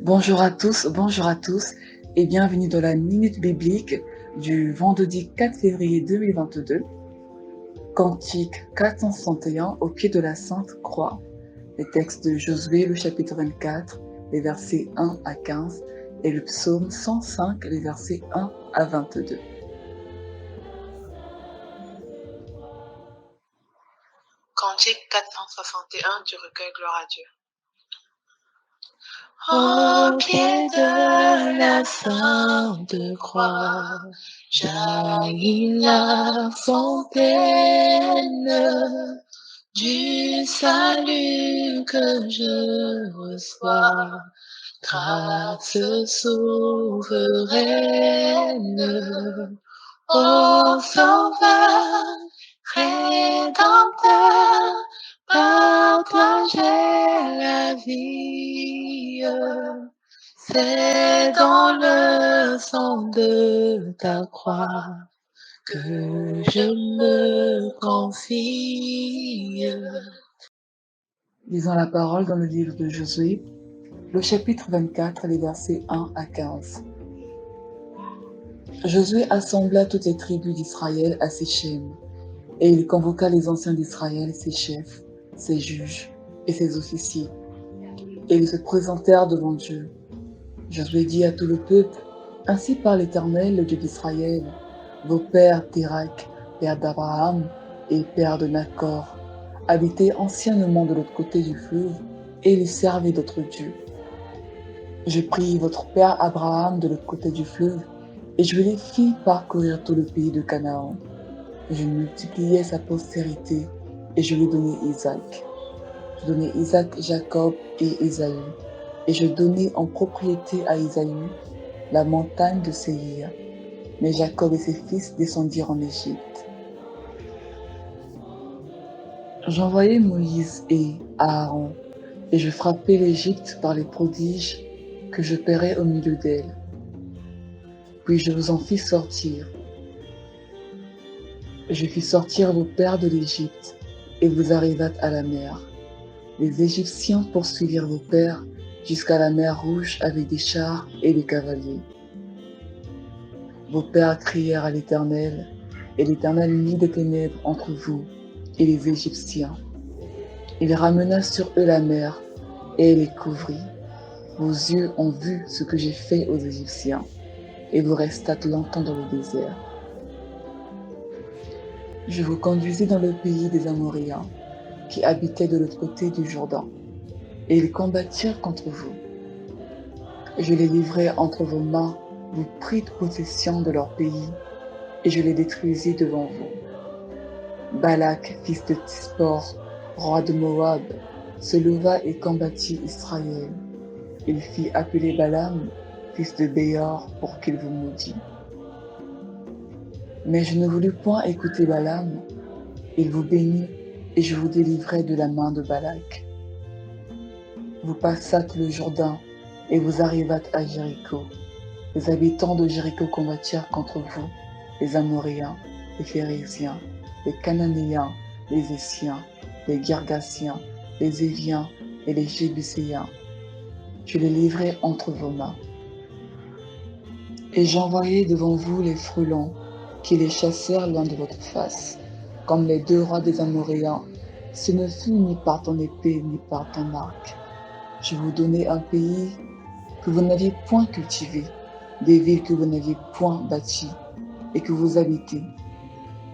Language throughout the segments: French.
Bonjour à tous et bienvenue dans la Minute Biblique du vendredi 4 février 2022, Cantique 461 au pied de la Sainte Croix, les textes de Josué, le chapitre 24, les versets 1 à 15 et le psaume 105, les versets 1 à 22. Cantique 461 du recueil Gloire à Dieu. Au pied de la Sainte Croix, jaillit la fontaine du salut que je reçois, grâce souveraine, ô Sauveur, Rédempteur, par toi j'ai la vie. C'est dans le sang de ta croix que je me confie. Lisons la parole dans le livre de Josué, le chapitre 24, les versets 1 à 15. Josué assembla toutes les tribus d'Israël à Sichem, et il convoqua les anciens d'Israël, ses chefs, ses juges et ses officiers. Et ils se présentèrent devant Dieu. Josué dit à tout le peuple, « Ainsi parle l'Éternel, le Dieu d'Israël, vos pères Térak, père d'Abraham et père de Nacor, habitaient anciennement de l'autre côté du fleuve, et ils servaient d'autres dieux. Je pris votre père Abraham de l'autre côté du fleuve, et je les fis parcourir tout le pays de Canaan. Je multipliai sa postérité, et je lui donnai Isaac. Je donnai Isaac, Jacob et Ésaü, et je donnai en propriété à Ésaü la montagne de Séir. Mais Jacob et ses fils descendirent en Égypte. J'envoyai Moïse et Aaron, et je frappai l'Égypte par les prodiges que je paierai au milieu d'elle. Puis je vous en fis sortir. Je fis sortir vos pères de l'Égypte, et vous arrivâtes à la mer. Les Égyptiens poursuivirent vos pères jusqu'à la mer Rouge avec des chars et des cavaliers. Vos pères crièrent à l'Éternel, et l'Éternel mit des ténèbres entre vous et les Égyptiens. Il ramena sur eux la mer, et les couvrit. Vos yeux ont vu ce que j'ai fait aux Égyptiens, et vous restâtes longtemps dans le désert. Je vous conduisis dans le pays des Amoréens, qui habitaient de l'autre côté du Jourdain, et ils combattirent contre vous. Je les livrai entre vos mains, vous prîtes possession de leur pays, et je les détruisis devant vous. Balak, fils de Tsippor, roi de Moab, se leva et combattit Israël. Il fit appeler Balaam, fils de Béor, pour qu'il vous maudît. Mais je ne voulus point écouter Balaam. Il vous bénit, et je vous délivrai de la main de Balak. Vous passâtes le Jourdain, et vous arrivâtes à Jéricho. Les habitants de Jéricho combattirent contre vous, les Amoréens, les Phérésiens, les Cananéens, les Essiens, les Girgasiens, les Éviens et les Jébuséens. Je les livrai entre vos mains. Et j'envoyai devant vous les frelons, qui les chassèrent loin de votre face, comme les deux rois des Amoréens. Ce ne fut ni par ton épée ni par ton arc. Je vous donnai un pays que vous n'aviez point cultivé, des villes que vous n'aviez point bâties et que vous habitez,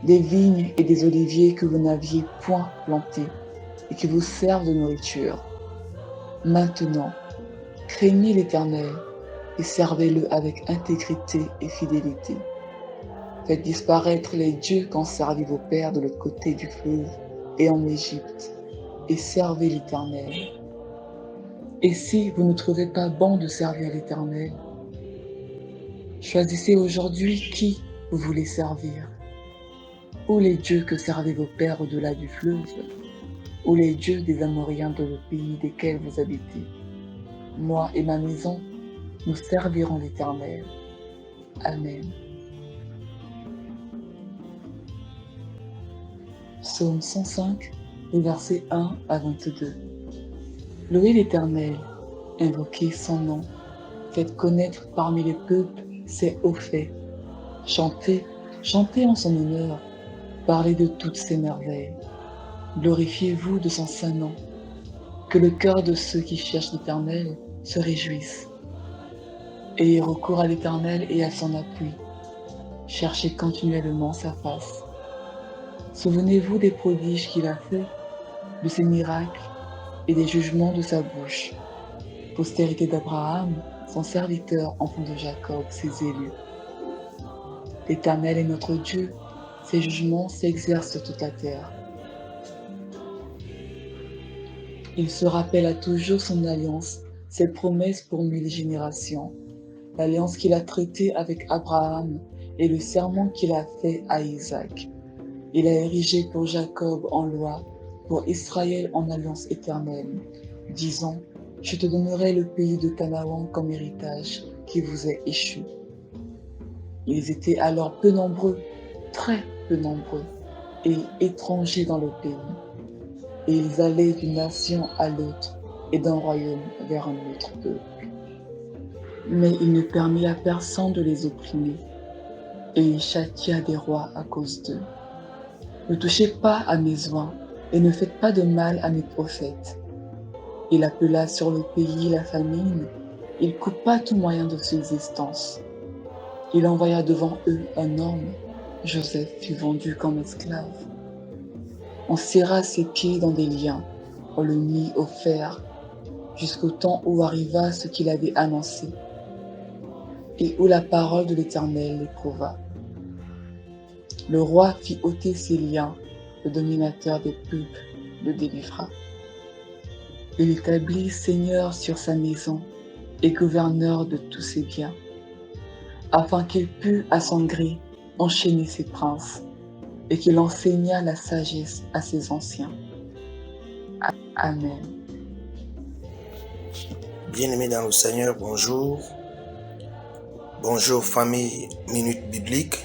des vignes et des oliviers que vous n'aviez point plantés et qui vous servent de nourriture. Maintenant, craignez l'Éternel et servez-le avec intégrité et fidélité. Faites disparaître les dieux qu'ont servi vos pères de l'autre côté du fleuve et en Égypte, et servez l'Éternel. Et si vous ne trouvez pas bon de servir l'Éternel, choisissez aujourd'hui qui vous voulez servir. Ou les dieux que servaient vos pères au-delà du fleuve, ou les dieux des Amoréens dans le pays desquels vous habitez. Moi et ma maison, nous servirons l'Éternel. Amen. Psaume 105, les versets 1 à 22. Louez l'Éternel, invoquez son nom, Faites connaître parmi les peuples ses hauts faits. Chantez, chantez en son honneur. Parlez de toutes ses merveilles. Glorifiez-vous de son saint nom. Que le cœur de ceux qui cherchent l'Éternel se réjouisse. Ayez recours à l'Éternel et à son appui. Cherchez continuellement sa face. Souvenez-vous des prodiges qu'il a faits, de ses miracles et des jugements de sa bouche. Postérité d'Abraham, son serviteur, enfant de Jacob, ses élus. L'Éternel est notre Dieu, ses jugements s'exercent sur toute la terre. Il se rappelle toujours son alliance, ses promesses pour 1000 générations, l'alliance qu'il a traitée avec Abraham et le serment qu'il a fait à Isaac. Il a érigé pour Jacob en loi, pour Israël en alliance éternelle, disant « Je te donnerai le pays de Canaan comme héritage qui vous est échu. » Ils étaient alors peu nombreux, très peu nombreux, et étrangers dans le pays. Et ils allaient d'une nation à l'autre et d'un royaume vers un autre peuple. Mais il ne permit à personne de les opprimer, et il châtia des rois à cause d'eux. Ne touchez pas à mes oins, et ne faites pas de mal à mes prophètes. Il appela sur le pays la famine, il coupa tout moyen de subsistance. Il envoya devant eux un homme, Joseph fut vendu comme esclave. On serra ses pieds dans des liens, on le mit au fer, jusqu'au temps où arriva ce qu'il avait annoncé, et où la parole de l'Éternel l'éprouva. Le roi fit ôter ses liens, le dominateur des peuples le délivra. Il établit seigneur sur sa maison et gouverneur de tous ses biens, afin qu'il pût à son gré enchaîner ses princes, et qu'il enseigna la sagesse à ses anciens. Amen. Bien-aimés dans le Seigneur, bonjour. Bonjour famille Minute Biblique.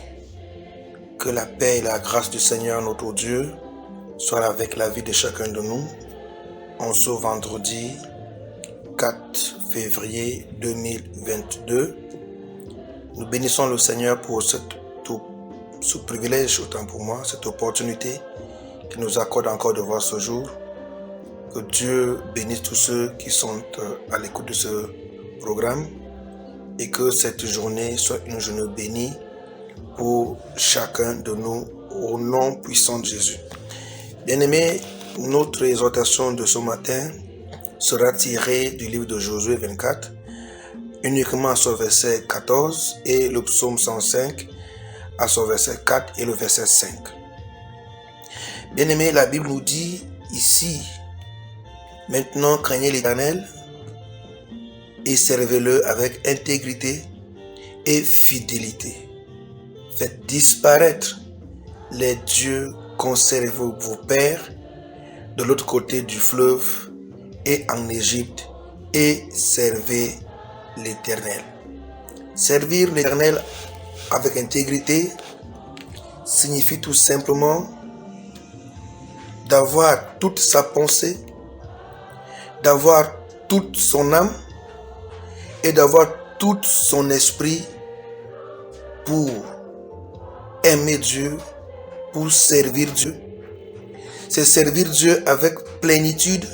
Que la paix et la grâce du Seigneur notre Dieu soient avec la vie de chacun de nous. En ce vendredi 4 février 2022, nous bénissons le Seigneur pour ce privilège, autant pour moi, cette opportunité qu'il nous accorde encore de voir ce jour. Que Dieu bénisse tous ceux qui sont à l'écoute de ce programme et que cette journée soit une journée bénie pour chacun de nous au nom puissant de Jésus. Bien-aimés, notre exhortation de ce matin sera tirée du livre de Josué 24, uniquement à son verset 14 et le psaume 105 à son verset 4 et le verset 5. Bien-aimés, la Bible nous dit ici, maintenant craignez l'Éternel et servez-le avec intégrité et fidélité. Faites disparaître les dieux conservés vos pères de l'autre côté du fleuve et en Égypte et servez l'Éternel. Servir l'Éternel avec intégrité signifie tout simplement d'avoir toute sa pensée, d'avoir toute son âme et d'avoir tout son esprit pour aimer Dieu, pour servir Dieu. C'est servir Dieu avec plénitude,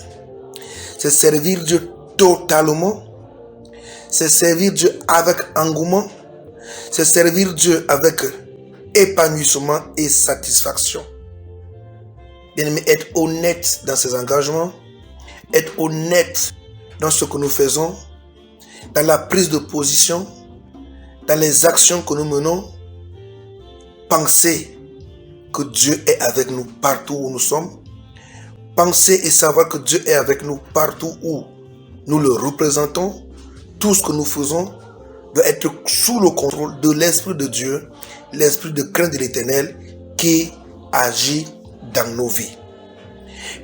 c'est servir Dieu totalement, c'est servir Dieu avec engouement, c'est servir Dieu avec épanouissement et satisfaction. Bien-aimé, être honnête dans ses engagements, être honnête dans ce que nous faisons, dans la prise de position, dans les actions que nous menons, penser que Dieu est avec nous partout où nous sommes, penser et savoir que Dieu est avec nous partout où nous le représentons, tout ce que nous faisons doit être sous le contrôle de l'Esprit de Dieu, l'Esprit de crainte de l'Éternel qui agit dans nos vies.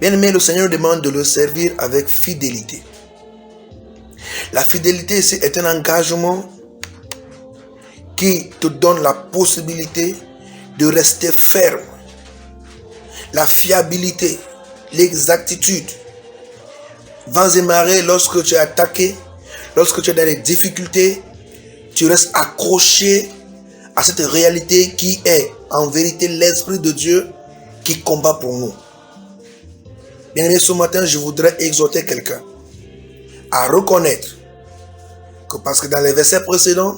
Bien-aimé, le Seigneur demande de le servir avec fidélité. La fidélité ici est un engagement qui te donne la possibilité de rester ferme. La fiabilité, l'exactitude. Vents et marées, lorsque tu es attaqué, lorsque tu es dans les difficultés, tu restes accroché à cette réalité qui est en vérité l'Esprit de Dieu qui combat pour nous. Bien-aimé, ce matin, je voudrais exhorter quelqu'un à reconnaître que parce que dans les versets précédents,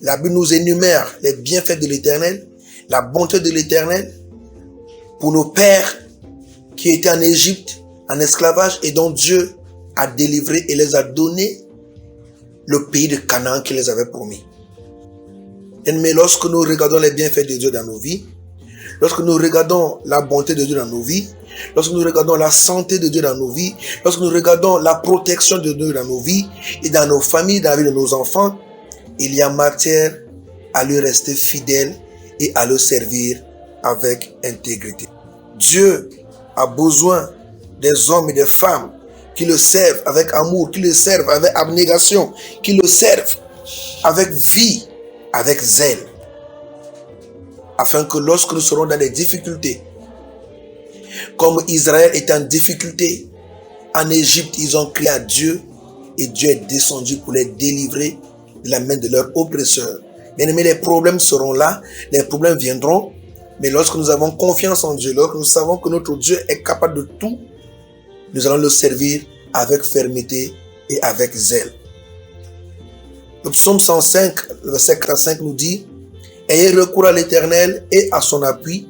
la Bible nous énumère les bienfaits de l'Éternel, la bonté de l'Éternel pour nos pères qui étaient en Égypte, en esclavage, et dont Dieu a délivré et les a donné le pays de Canaan qu'il les avait promis. Mais lorsque nous regardons les bienfaits de Dieu dans nos vies, lorsque nous regardons la bonté de Dieu dans nos vies, lorsque nous regardons la santé de Dieu dans nos vies, lorsque nous regardons la protection de Dieu dans nos vies et dans nos familles, dans la vie de nos enfants, il y a matière à lui rester fidèle et à le servir avec intégrité. Dieu a besoin des hommes et des femmes qui le servent avec amour, qui le servent avec abnégation, qui le servent avec vie, avec zèle. Afin que lorsque nous serons dans des difficultés, comme Israël est en difficulté, en Égypte, ils ont crié à Dieu et Dieu est descendu pour les délivrer de la main de leurs oppresseurs. Bien aimés, les problèmes seront là, les problèmes viendront, mais lorsque nous avons confiance en Dieu, lorsque nous savons que notre Dieu est capable de tout, nous allons le servir avec fermeté et avec zèle. Le psaume 105, le verset 4 à 5 nous dit: ayez recours à l'Éternel et à son appui,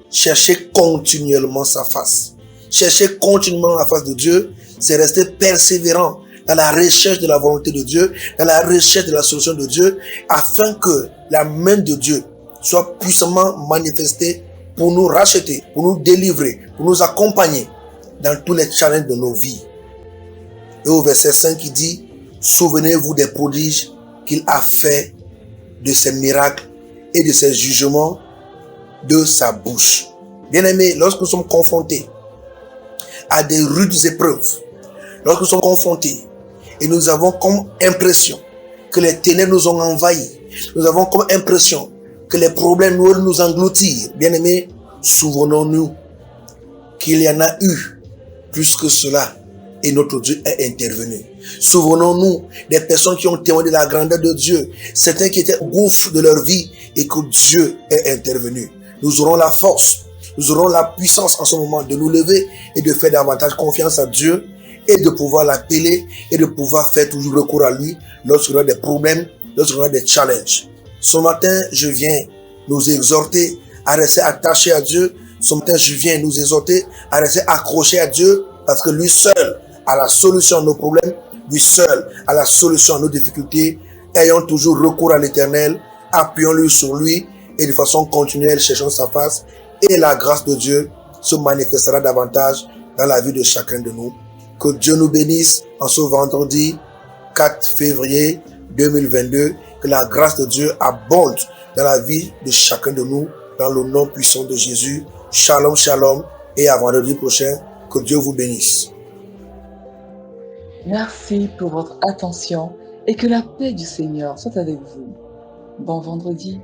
cherchez continuellement sa face. Chercher continuellement la face de Dieu, c'est rester persévérant dans la recherche de la volonté de Dieu, dans la recherche de la solution de Dieu, afin que la main de Dieu soit puissamment manifestée pour nous racheter, pour nous délivrer, pour nous accompagner dans tous les challenges de nos vies. Et au verset 5, il dit: souvenez-vous des prodiges qu'il a fait, de ses miracles et de ses jugements de sa bouche. Bien-aimés, lorsque nous sommes confrontés à des rudes épreuves, lorsque nous sommes confrontés et nous avons comme impression que les ténèbres nous ont envahis, nous avons comme impression que les problèmes nous engloutirent, bien-aimés, souvenons-nous qu'il y en a eu plus que cela et notre Dieu est intervenu. Souvenons-nous des personnes qui ont témoigné de la grandeur de Dieu, certains qui étaient au gouffre de leur vie et que Dieu est intervenu. Nous aurons la force, nous aurons la puissance en ce moment de nous lever et de faire davantage confiance à Dieu et de pouvoir l'appeler et de pouvoir faire toujours recours à lui lorsqu'il y a des problèmes, lorsqu'il y a des challenges. Ce matin, je viens nous exhorter à rester attachés à Dieu. Ce matin, je viens nous exhorter à rester accrochés à Dieu parce que lui seul a la solution à nos problèmes, lui seul a la solution à nos difficultés. Ayons toujours recours à l'Éternel, appuyons-lui sur lui et de façon continuelle, cherchons sa face et la grâce de Dieu se manifestera davantage dans la vie de chacun de nous. Que Dieu nous bénisse en ce vendredi 4 février 2022. Que la grâce de Dieu abonde dans la vie de chacun de nous, dans le nom puissant de Jésus. Shalom, shalom, et à vendredi prochain, que Dieu vous bénisse. Merci pour votre attention et que la paix du Seigneur soit avec vous. Bon vendredi.